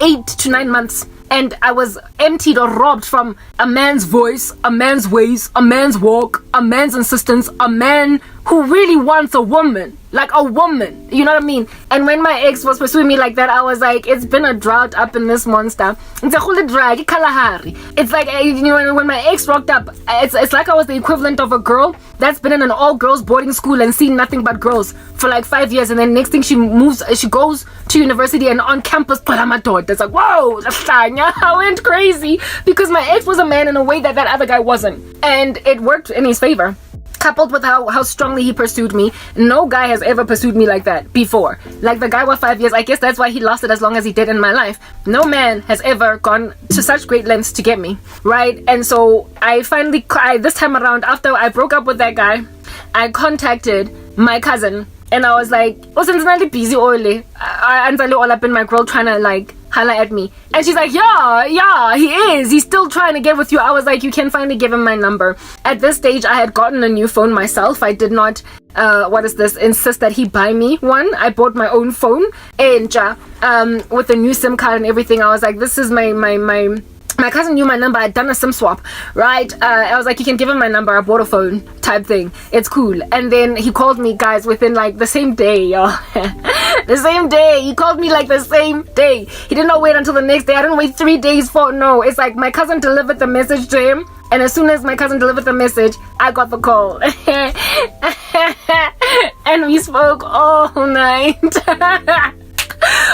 8 to 9 months. And I was emptied or robbed from a man's voice, a man's ways, a man's walk, a man's insistence, a man who really wants a woman. Like a woman, you know what I mean? And when my ex was pursuing me like that, I was like, it's been a drought up in this monster. It's a whole drag, it's like, when my ex rocked up, it's like I was the equivalent of a girl that's been in an all-girls boarding school and seen nothing but girls for 5 years, and then next thing she goes to university, and on campus, it's like, whoa, I went crazy because my ex was a man in a way that other guy wasn't, and it worked in his favor. Coupled with how strongly he pursued me. No guy has ever pursued me like that before. Like the guy was 5 years. I guess that's why he lasted as long as he did in my life. No man has ever gone to such great lengths to get me, right? And so I finally, this time around, after I broke up with that guy, I contacted my cousin, and I was like, since I'm busy early, I'm all up in my girl trying to holla at me. And she's like, yeah, he is. He's still trying to get with you. I was like, you can finally give him my number. At this stage, I had gotten a new phone myself. I did not, insist that he buy me one. I bought my own phone, and with a new SIM card and everything. I was like, this is my cousin knew my number. I'd done a SIM swap, right? I was like, you can give him my number. I bought a phone type thing. It's cool. And then he called me, guys, within the same day, y'all. The same day. He called me the same day. He did not wait until the next day. I didn't wait 3 days for, no. It's like my cousin delivered the message to him. And as soon as my cousin delivered the message, I got the call. And we spoke all night.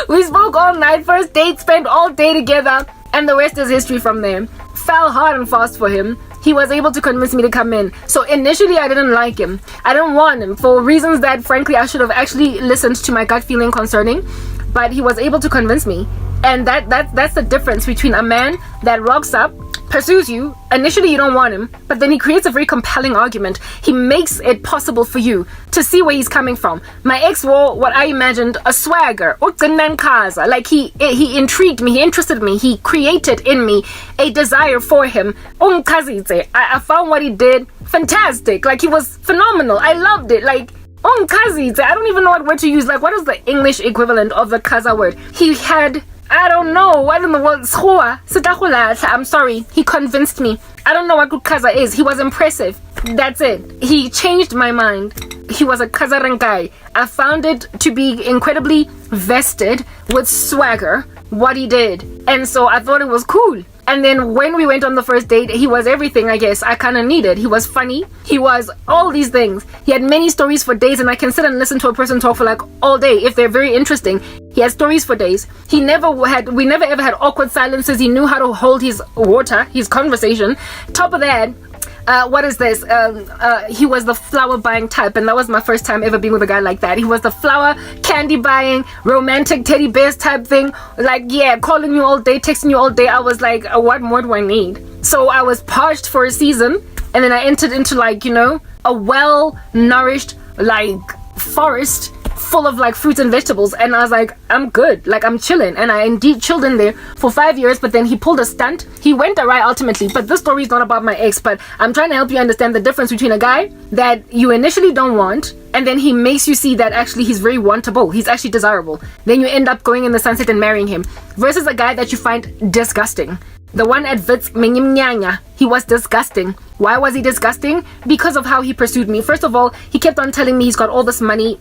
We spoke all night. First date, spent all day together. And the rest is history from there. Fell hard and fast for him. He was able to convince me to come in. So initially I didn't like him. I didn't want him for reasons that frankly I should have actually listened to my gut feeling concerning. But he was able to convince me. And that's the difference between a man that rocks up, pursues you. Initially you don't want him, but then he creates a very compelling argument. He makes it possible for you to see where he's coming from. My ex wore what I imagined a swagger, like he intrigued me, he interested me, he created in me a desire for him. I found what he did fantastic. He was phenomenal. I loved it. I don't even know what word to use. What is the English equivalent of the kaza word? He had, I don't know. What in the world? I'm sorry. He convinced me. I don't know what good kaza is. He was impressive. That's it. He changed my mind. He was a kazaran guy. I found it to be incredibly vested with swagger, what he did. And so I thought it was cool. And then when we went on the first date, he was everything I guess I kind of needed. He was funny. He was all these things. He had many stories for days, and I can sit and listen to a person talk for all day if they're very interesting. He had stories for days. We never ever had awkward silences. He knew how to hold his water, his conversation. Top of that, what is this? He was the flower buying type, and that was my first time ever being with a guy like that. He was the flower, candy buying, romantic teddy bears type thing. Calling you all day, texting you all day. I was like, what more do I need? So I was parched for a season, and then I entered into a well-nourished forest full of fruits and vegetables, and I was like, I'm good, I'm chilling. And I indeed chilled in there for 5 years, but then he pulled a stunt. He went awry ultimately, but this story is not about my ex, but I'm trying to help you understand the difference between a guy that you initially don't want, and then he makes you see that actually he's very wantable, he's actually desirable, then you end up going in the sunset and marrying him, versus a guy that you find disgusting. The one at Wits, he was disgusting. Why was he disgusting? Because of how he pursued me. First of all, he kept on telling me he's got all this money.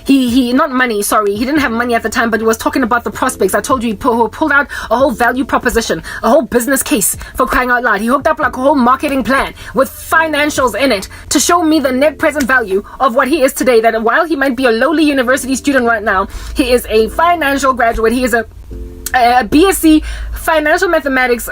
He not money, sorry, he didn't have money at the time, but he was talking about the prospects. I told you he pulled out a whole value proposition, a whole business case, for crying out loud. He hooked up a whole marketing plan with financials in it to show me the net present value of what he is today, that while he might be a lowly university student right now, he is a financial graduate. He is a BSc financial mathematics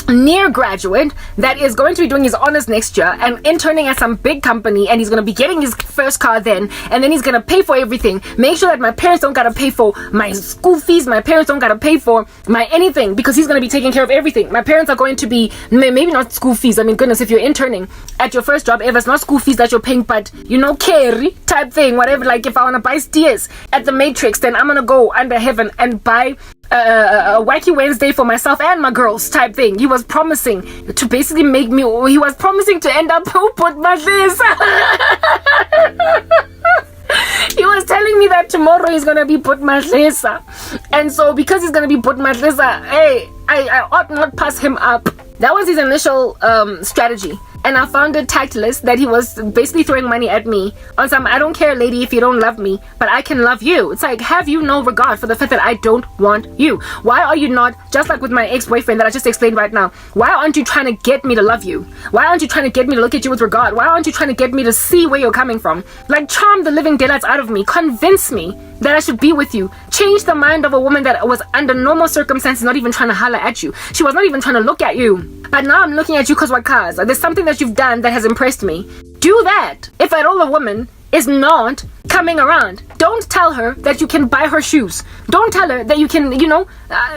near graduate that is going to be doing his honors next year and interning at some big company, and he's going to be getting his first car then, and then he's going to pay for everything. Make sure that my parents don't got to pay for my school fees, my parents don't got to pay for my anything, because he's going to be taking care of everything. My parents are going to be, maybe not school fees, I mean, goodness, if you're interning at your first job, if it's not school fees that you're paying, but carry type thing, whatever. Like if I want to buy steers at the Matrix, then I'm going to go under heaven and buy a wacky Wednesday for myself and my girls type thing. He was promising to basically make me, he was promising to end up with my this. He was telling me that tomorrow he's gonna be put Matlesa, and so because he's gonna be put Matlesa, hey, I ought not pass him up. That was his initial strategy. And I found it tactless that he was basically throwing money at me on some, I don't care lady if you don't love me, but I can love you. It's like, have you no regard for the fact that I don't want you? Why are you not, just like with my ex-boyfriend that I just explained right now, why aren't you trying to get me to love you? Why aren't you trying to get me to look at you with regard? Why aren't you trying to get me to see where you're coming from? Like, charm the living daylights out of me. Convince me that I should be with you. Change the mind of a woman that was under normal circumstances not even trying to holler at you. She was not even trying to look at you. But now I'm looking at you because what cause? There's something that you've done that has impressed me. Do that. If at all a woman is not coming around, don't tell her that you can buy her shoes. Don't tell her that you can,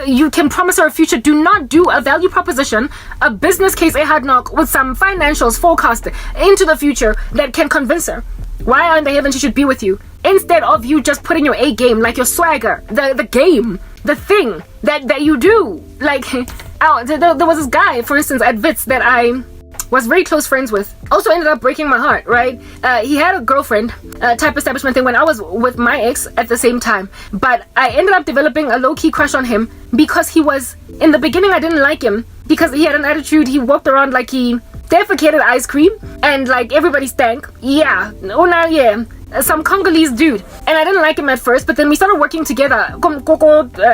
you can promise her a future. Do not do a value proposition, a business case, a hard knock with some financials forecast into the future that can convince her. Why on the heaven she should be with you? Instead of you just putting your A game, like your swagger, the game, the thing that you do. Like, there was this guy, for instance, at Wits that I was very close friends with. Also ended up breaking my heart, right? He had a girlfriend type establishment thing when I was with my ex at the same time. But I ended up developing a low-key crush on him because he was, in the beginning I didn't like him because he had an attitude. He walked around like he defecated ice cream and like everybody stank. Yeah, some Congolese dude, and I didn't like him at first, but then we started working together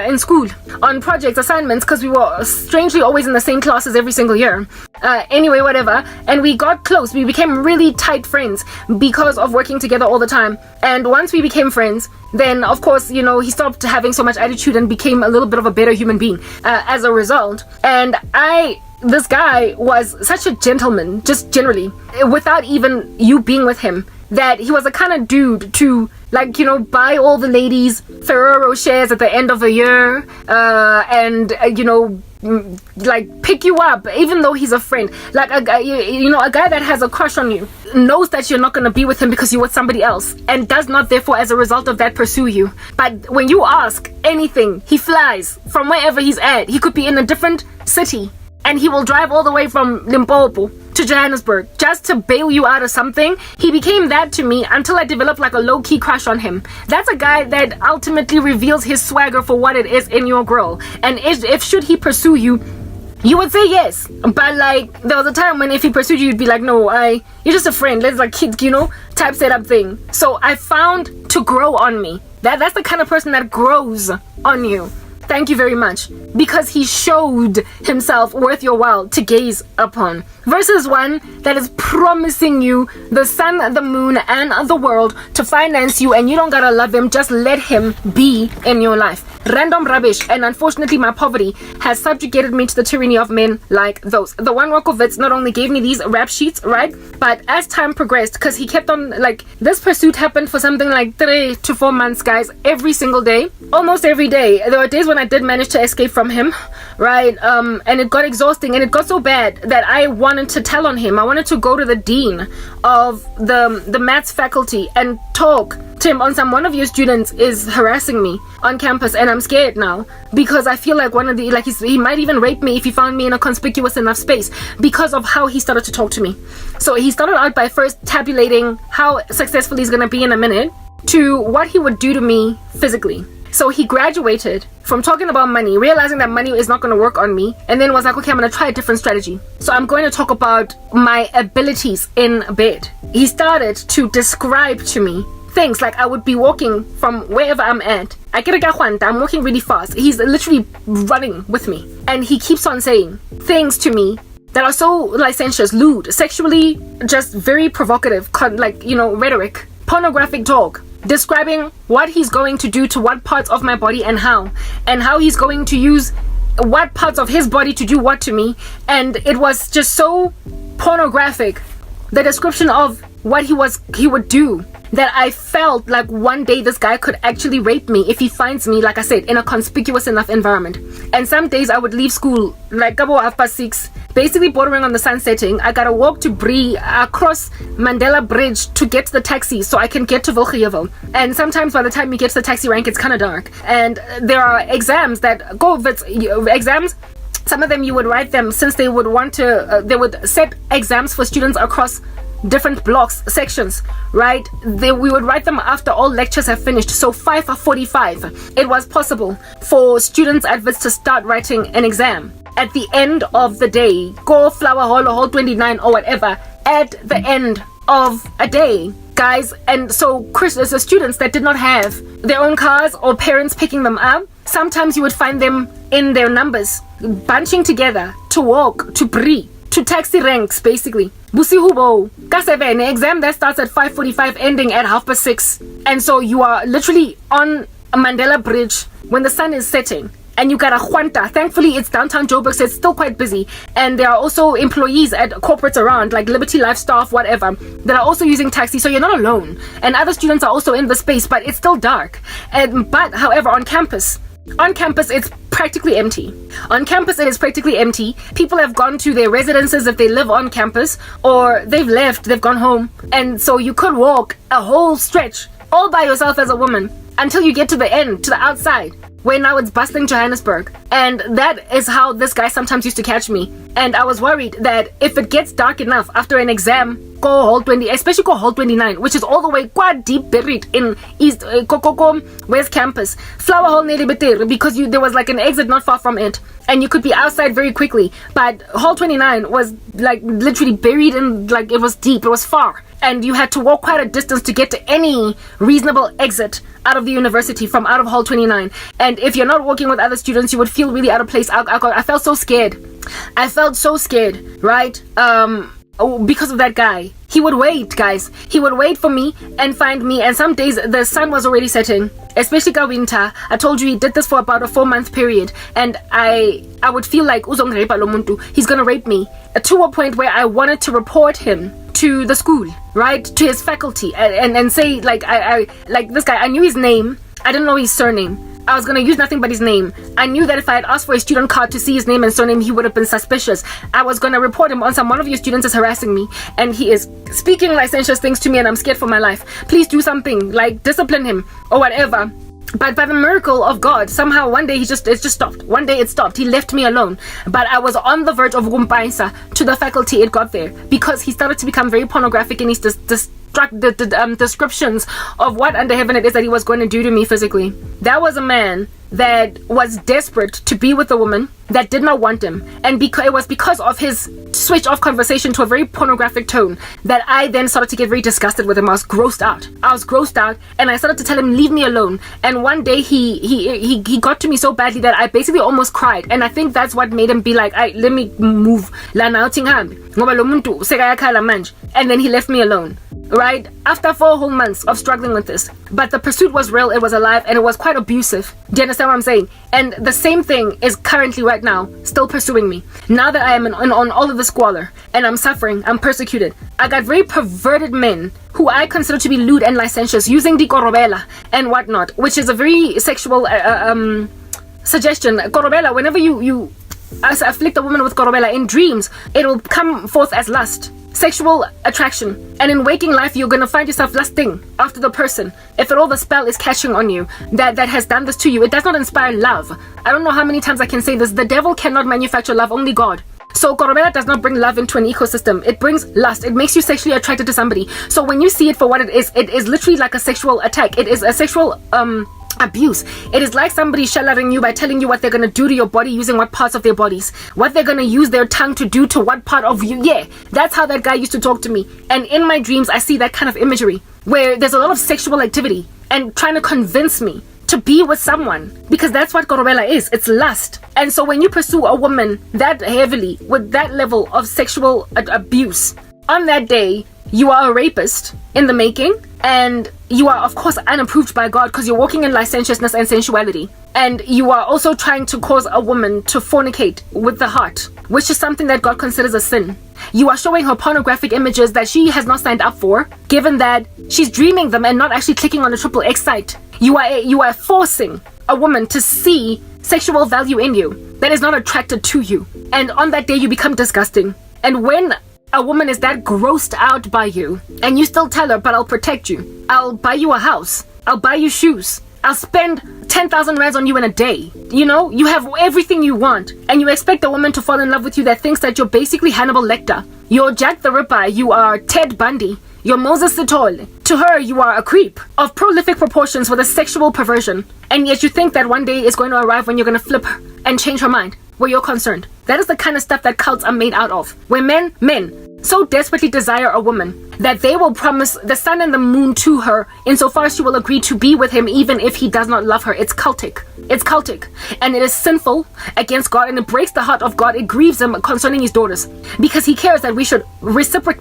in school on projects, assignments, because we were strangely always in the same classes every single year. Anyway, whatever, and we got close. We became really tight friends because of working together all the time. And once we became friends, then of course, he stopped having so much attitude and became a little bit of a better human being as a result. And this guy was such a gentleman, just generally, without even you being with him, that he was the kind of dude to, like, buy all the ladies Ferrero shares at the end of the year, and like pick you up, even though he's a friend. Like a guy, a guy that has a crush on you knows that you're not going to be with him because you're with somebody else, and does not therefore as a result of that pursue you. But when you ask anything, he flies from wherever he's at. He could be in a different city, and he will drive all the way from Limpopo to Johannesburg just to bail you out of something. He became that to me until I developed like a low-key crush on him. That's a guy that ultimately reveals his swagger for what it is in your girl. And if should he pursue you, you would say yes. But like, there was a time when if he pursued you, you'd be like, no, you're just a friend. Let's like kids, type setup thing. So I found to grow on me. That's the kind of person that grows on you. Thank you very much. Because he showed himself worth your while to gaze upon. Versus one that is promising you the sun, the moon, and the world to finance you, and you don't gotta love him, just let him be in your life. Random rubbish. And unfortunately my poverty has subjugated me to the tyranny of men like those. The one work of Wits not only gave me these rap sheets, right, but as time progressed, because he kept on, like, this pursuit happened for something like 3 to 4 months, guys, every single day, almost every day. There were days when I did manage to escape from him, right, and it got exhausting, and it got so bad that I wanted to tell on him. I wanted to go to the dean of the maths faculty and talk to him on some, one of your students is harassing me on campus, and I'm scared now because I feel like he might even rape me if he found me in a conspicuous enough space because of how he started to talk to me. So he started out by first tabulating how successful he's gonna be in a minute to what he would do to me physically. So he graduated from talking about money, realizing that money is not going to work on me, and then was like, okay, I'm going to try a different strategy. So I'm going to talk about my abilities in bed. He started to describe to me things like I would be walking from wherever I'm at. I'm walking really fast. He's literally running with me. And he keeps on saying things to me that are so licentious, lewd, sexually just very provocative, rhetoric, pornographic talk, describing what he's going to do to what parts of my body and how he's going to use what parts of his body to do what to me, and it was just so pornographic, the description of what he would do, that I felt like one day this guy could actually rape me if he finds me, like I said, in a conspicuous enough environment. And some days I would leave school like about 6:30, basically bordering on the sun setting. I gotta walk to Bree, across Mandela Bridge to get to the taxi so I can get to Vilgejevel. And sometimes by the time you get to the taxi rank, it's kind of dark. And there are exams that go with exams. Some of them you would write them since they would want to, they would set exams for students across different blocks, sections, right? We would write them after all lectures have finished. So 5:45, it was possible for students adverts to start writing an exam at the end of the day. Go Flower Hall or Hall 29 or whatever at the end of a day, guys. And so the students that did not have their own cars or parents picking them up, sometimes you would find them in their numbers bunching together to walk to Bree, to taxi ranks, basically. Busihubo, K7, exam that starts at 5:45, ending at 6:30. And so you are literally on Mandela Bridge when the sun is setting. And you got a Juanta. Thankfully, it's downtown Joburg, so it's still quite busy. And there are also employees at corporates around, like Liberty Life staff, whatever, that are also using taxis. So you're not alone. And other students are also in the space, but it's still dark. But, however, on campus, it's practically empty. On campus, it is practically empty. People have gone to their residences if they live on campus, or they've left, they've gone home. And so you could walk a whole stretch all by yourself as a woman until you get to the end, to the outside, where now it's bustling Johannesburg. And that is how this guy sometimes used to catch me. And I was worried that if it gets dark enough after an exam, go Hall 20, especially go Hall 29, which is all the way quite deep buried in East West Campus. Flower Hall nearly better because there was like an exit not far from it, and you could be outside very quickly. But Hall 29 was like literally buried in, like, it was deep, it was far. And you had to walk quite a distance to get to any reasonable exit out of the university from out of Hall 29. And if you're not walking with other students, you would feel really out of place. I felt so scared. I felt so scared, right? Because of that guy. He would wait, guys. He would wait for me and find me. And some days the sun was already setting, especially ka winter. I told you he did this for about a 4-month period. And I would feel like he's gonna rape me, to a point where I wanted to report him to the school, right, to his faculty, and say, like, I like this guy. I knew his name. I didn't know his surname. I was going to use nothing but his name. I knew that if I had asked for a student card to see his name and surname, he would have been suspicious. I was going to report him on some. One of your students is harassing me, and he is speaking licentious things to me, and I'm scared for my life. Please do something, like discipline him or whatever. But by the miracle of God, somehow one day it just stopped. One day it stopped. He left me alone. But I was on the verge of Gumpaisa to the faculty. It got there because he started to become very pornographic in his descriptions of what under heaven it is that he was going to do to me physically. That was a man that was desperate to be with a woman that did not want him, and it was because of his switch off conversation to a very pornographic tone that I then started to get very disgusted with him. I was grossed out, and I started to tell him, leave me alone. And one day he got to me so badly that I basically almost cried, and I think that's what made him be like, let me move, and then he left me alone. Right after 4 whole months of struggling with this. But the pursuit was real, it was alive, and it was quite abusive. Do you understand what I'm saying? And the same thing is currently right now still pursuing me. Now that I am on all of the squalor and I'm suffering, I'm persecuted, I got very perverted men who I consider to be lewd and licentious, using the korobela and whatnot, which is a very sexual suggestion. Korobela, whenever you afflict a woman with korobela in dreams, it will come forth as lust, sexual attraction, and in waking life you're gonna find yourself lusting after the person. If at all the spell is catching on you that has done this to you, it does not inspire love. I don't know how many times I can say this. The devil cannot manufacture love, only God. So korobela does not bring love into an ecosystem. It brings lust. It makes you sexually attracted to somebody. So when you see it for what it is literally like a sexual attack. It is a sexual abuse. It is like somebody shallowing you by telling you what they're going to do to your body, using what parts of their bodies, what they're going to use their tongue to do to what part of you. Yeah, that's how that guy used to talk to me. And in my dreams I see that kind of imagery where there's a lot of sexual activity and trying to convince me to be with someone, because that's what korobela is. It's lust. And so when you pursue a woman that heavily with that level of sexual abuse, on that day you are a rapist in the making, and you are of course unapproved by God because you're walking in licentiousness and sensuality, and you are also trying to cause a woman to fornicate with the heart, which is something that God considers a sin. You are showing her pornographic images that she has not signed up for, given that she's dreaming them and not actually clicking on the XXX site. You are forcing a woman to see sexual value in you that is not attracted to you, and on that day you become disgusting. And when a woman is that grossed out by you, and you still tell her, but I'll protect you, I'll buy you a house, I'll buy you shoes, I'll spend 10,000 rands on you in a day. You know, you have everything you want, and you expect a woman to fall in love with you that thinks that you're basically Hannibal Lecter, you're Jack the Ripper, you are Ted Bundy, you're Moses Sitole. To her, you are a creep of prolific proportions with a sexual perversion, and yet you think that one day is going to arrive when you're going to flip her and change her mind where you're concerned. That is the kind of stuff that cults are made out of, where men so desperately desire a woman that they will promise the sun and the moon to her insofar as she will agree to be with him even if he does not love her. It's cultic. It's cultic. And it is sinful against God, and it breaks the heart of God. It grieves him concerning his daughters, because he cares that we should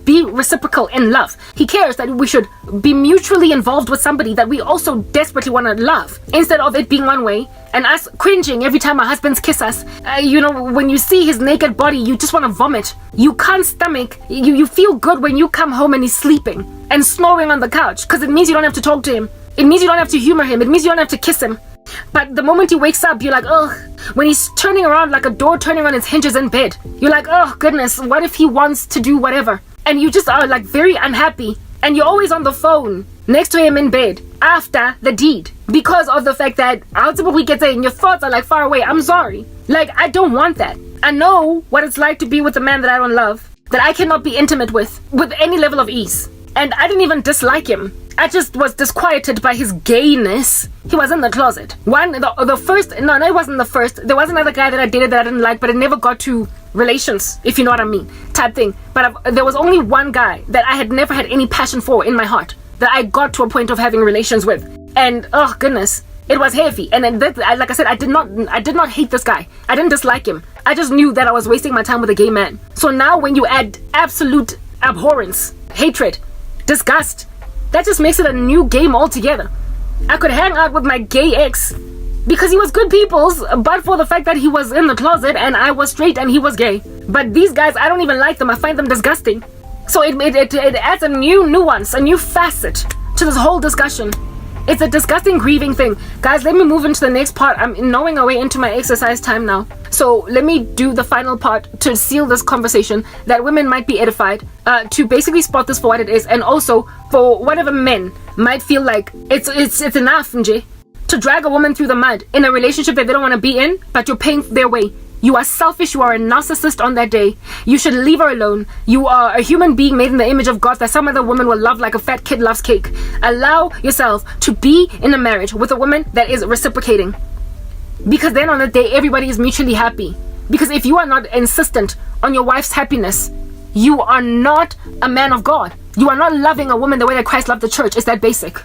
be reciprocal in love. He cares that we should be mutually involved with somebody that we also desperately want to love, instead of it being one way and us cringing every time our husbands kiss us. When you see his naked body, you just want to vomit. You can't stomach. You feel good when you come home and he's sleeping and snoring on the couch, because it means you don't have to talk to him. It means you don't have to humor him. It means you don't have to kiss him. But the moment he wakes up, you're like, ugh. When he's turning around like a door turning on its hinges in bed, you're like, oh goodness, what if he wants to do whatever? And you just are like very unhappy, and you're always on the phone next to him in bed after the deed, because of the fact that ultimately gets in your thoughts are like far away. I'm sorry. Like, I don't want that. I know what it's like to be with a man that I don't love, that I cannot be intimate with any level of ease. And I didn't even dislike him. I just was disquieted by his gayness. He was in the closet. It wasn't the first. There was another guy that I dated that I didn't like, but it never got to relations, if you know what I mean, type thing. But there was only one guy that I had never had any passion for in my heart, that I got to a point of having relations with. And oh goodness, it was heavy. And then like I said, I did not hate this guy. I didn't dislike him. I just knew that I was wasting my time with a gay man. So now when you add absolute abhorrence, hatred, disgust, that just makes it a new game altogether. I could hang out with my gay ex because he was good people's, but for the fact that he was in the closet and I was straight and he was gay. But these guys, I don't even like them. I find them disgusting. So it adds a new nuance, a new facet to this whole discussion. It's a disgusting, grieving thing. Guys, let me move into the next part. I'm knowing our way into my exercise time now. So let me do the final part to seal this conversation, that women might be edified, to basically spot this for what it is, and also for whatever men might feel like it's enough, Nje, to drag a woman through the mud in a relationship that they don't want to be in, but you're paying their way. You are selfish. You are a narcissist on that day. You should leave her alone. You are a human being made in the image of God that some other woman will love like a fat kid loves cake. Allow yourself to be in a marriage with a woman that is reciprocating. Because then on the day, everybody is mutually happy. Because if you are not insistent on your wife's happiness, you are not a man of God. You are not loving a woman the way that Christ loved the church. It's that basic.